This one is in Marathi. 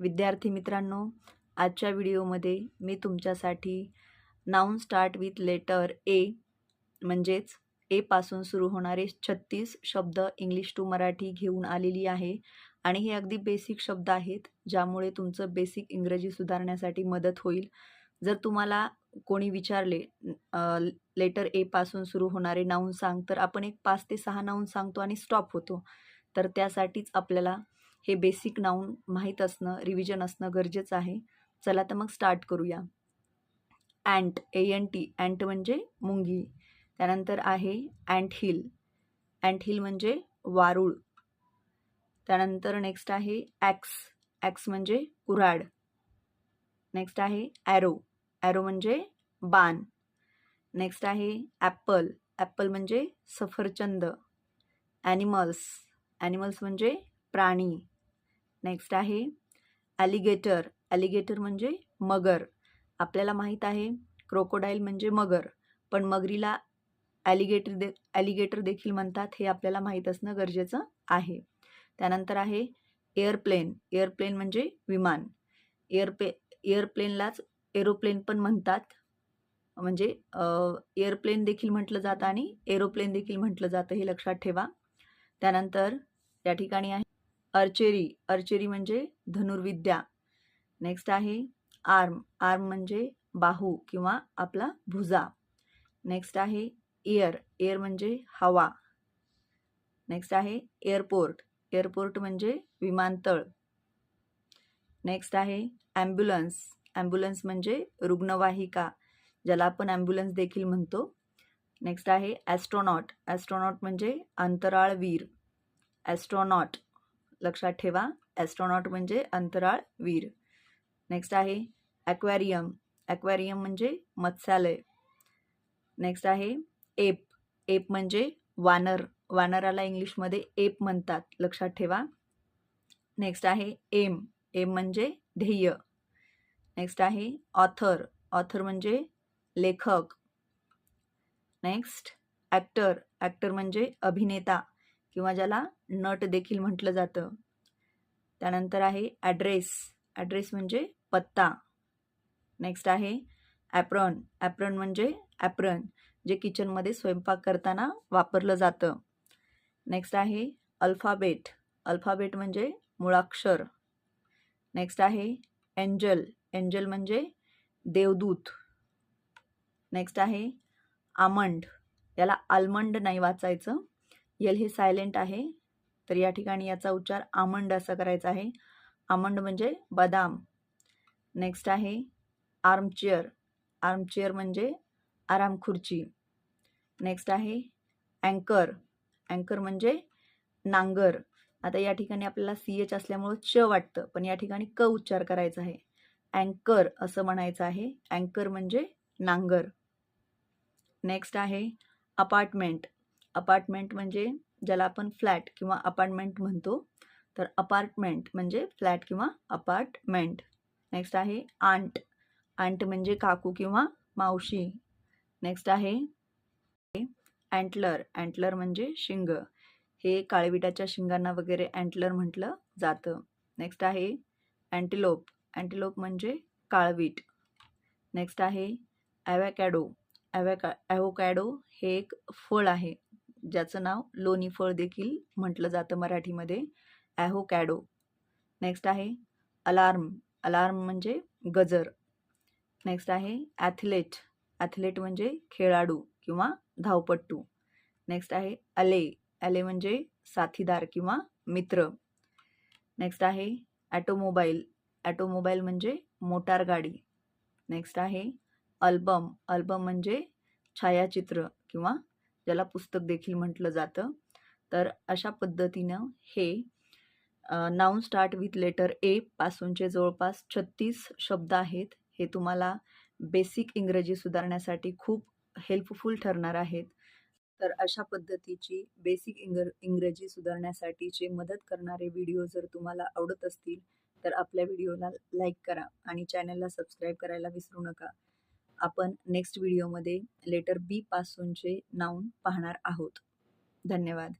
विद्यार्थी मित्रांनो, आजच्या व्हिडिओमध्ये मी तुमच्यासाठी noun start with letter A म्हणजेच ए पासून सुरू होणारे 36 शब्द इंग्लिश टू मराठी घेऊन आलेली आहे आणि हे अगदी बेसिक शब्द आहेत, ज्यामुळे तुमचं बेसिक इंग्रजी सुधारण्यासाठी मदत होईल. जर तुम्हाला कोणी विचारले लेटर ए पासून सुरू होणारे नाउन सांग, तर आपण एक 5 ते 6 नाउन सांगतो आणि स्टॉप होतो. तर त्यासाठीच आपल्याला हे बेसिक नाउन माहीत असणं, रिव्हिजन असणं गरजेचं आहे. चला तर मग स्टार्ट करूया. अँट, A-N-T, अँट म्हणजे मुंगी. त्यानंतर आहे अँटहिल. अँटहिल म्हणजे वारूळ. त्यानंतर नेक्स्ट आहे ॲक्स. ॲक्स म्हणजे कुऱ्हाड. नेक्स्ट आहे ॲरो. ॲरो म्हणजे बाण. नेक्स्ट आहे ॲपल. ॲपल म्हणजे सफरचंद. ॲनिमल्स. ॲनिमल्स म्हणजे प्राणी. नेक्स्ट आहे ॲलिगेटर. ॲलिगेटर म्हणजे मगर. आपल्याला माहीत आहे क्रोकोडाईल म्हणजे मगर, पण मगरीला ॲलिगेटर देखील म्हणतात, हे आपल्याला माहीत असणं गरजेचं आहे. त्यानंतर आहे एअरप्लेन. एअरप्लेन म्हणजे विमान. एअरप्लेनलाच एरोप्लेन पण म्हणतात, म्हणजे एअरप्लेन देखील म्हटलं जातं आणि एरोप्लेन देखील म्हटलं जातं, हे लक्षात ठेवा. त्यानंतर या ठिकाणी आहे अर्चेरी. अर्चेरी म्हणजे धनुर्विद्या. नेक्स्ट आहे आर्म. आर्म म्हणजे बाहू किंवा आपला भुजा. नेक्स्ट आहे एअर. एअर म्हणजे हवा. नेक्स्ट आहे एअरपोर्ट. एअरपोर्ट म्हणजे विमानतळ. नेक्स्ट आहे ॲम्ब्युलन्स. ॲम्ब्युलन्स म्हणजे रुग्णवाहिका, ज्याला आपण ॲम्ब्युलन्स देखील म्हणतो. नेक्स्ट आहे ॲस्ट्रॉनॉट. ॲस्ट्रॉनॉट म्हणजे अंतराळवीर. ॲस्ट्रॉनॉट लक्षात ठेवा, ॲस्ट्रॉनॉट म्हणजे अंतराळवीर. नेक्स्ट आहे ॲक्वॅरियम. ॲक्वॅरियम म्हणजे मत्स्यालय. नेक्स्ट आहे एप. एप म्हणजे वानर. वानराला इंग्लिशमध्ये एप म्हणतात, लक्षात ठेवा. नेक्स्ट आहे एम. एम म्हणजे ध्येय. नेक्स्ट आहे ऑथर. ऑथर म्हणजे लेखक. Next actor. ॲक्टर म्हणजे अभिनेता किंवा ज्याला नट देखील म्हटलं जातं. त्यानंतर आहे ॲड्रेस. ॲड्रेस म्हणजे पत्ता. नेक्स्ट आहे ॲप्रॉन. ॲप्रॉन म्हणजे ॲप्रन, जे किचनमध्ये स्वयंपाक करताना वापरलं जातं. नेक्स्ट आहे अल्फाबेट. अल्फाबेट म्हणजे मुळाक्षर. नेक्स्ट आहे एंजल. एंजल म्हणजे देवदूत. नेक्स्ट आहे आमंड. याला आल्मंड नाही वाचायचं, यल हे सायलेंट आहे, तर या ठिकाणी याचा उच्चार आमंड असा करायचा आहे. आमंड म्हणजे बदाम. नेक्स्ट आहे आर्मचेअर. आर्मचेअर म्हणजे आराम खुर्ची. नेक्स्ट आहे अँकर. अँकर म्हणजे नांगर. आता या ठिकाणी आपल्याला CH असल्यामुळं च वाटतं, पण या ठिकाणी क उच्चार करायचा आहे. अँकर असं म्हणायचं आहे. अँकर म्हणजे नांगर. नेक्स्ट आहे अपार्टमेंट. अपार्टमेंट म्हणजे ज्याला आपण फ्लॅट किंवा अपार्टमेंट म्हणतो, तर अपार्टमेंट म्हणजे फ्लॅट किंवा अपार्टमेंट. नेक्स्ट आहे आंट. आंट म्हणजे काकू किंवा मावशी. नेक्स्ट आहे अँटलर. अँटलर म्हणजे शिंग. हे काळविटाच्या शिंगांना वगैरे अँटलर म्हटलं जातं. नेक्स्ट आहे अँटिलोप. अँटिलोप म्हणजे काळवीट. नेक्स्ट आहे ॲवॅकॅडो. ॲव्होकॅडो हे एक फळ आहे, ज्याचं नाव लोणी फळ देखील म्हटलं जातं मराठीमध्ये, ॲव्होकॅडो. नेक्स्ट आहे अलार्म. अलार्म म्हणजे गजर. नेक्स्ट आहे ॲथलेट. ॲथलेट म्हणजे खेळाडू किंवा धावपट्टू. नेक्स्ट आहे अले. अले म्हणजे साथीदार किंवा मित्र. नेक्स्ट आहे ॲटोमोबाईल. ॲटोमोबाईल म्हणजे मोटार गाडी. नेक्स्ट आहे अल्बम. अल्बम म्हणजे छायाचित्र किंवा ज्याला पुस्तक देखील म्हटलं जातं. तर अशा पद्धतीनं हे noun start with letter A पासूनचे जवळपास 36 शब्द आहेत. हे तुम्हाला बेसिक इंग्रजी सुधारण्यासाठी खूप हेल्पफुल ठरणार आहेत. तर अशा पद्धतीची बेसिक इंग्रजी सुधारण्यासाठीचे मदत करणारे व्हिडिओ जर तुम्हाला आवडत असतील, तर आपल्या व्हिडिओला लाईक करा आणि चॅनलला सबस्क्राईब करायला विसरू नका. आपण नेक्स्ट व्हिडिओमध्ये लेटर बी पासूनचे नाउन पाहणार आहोत. धन्यवाद.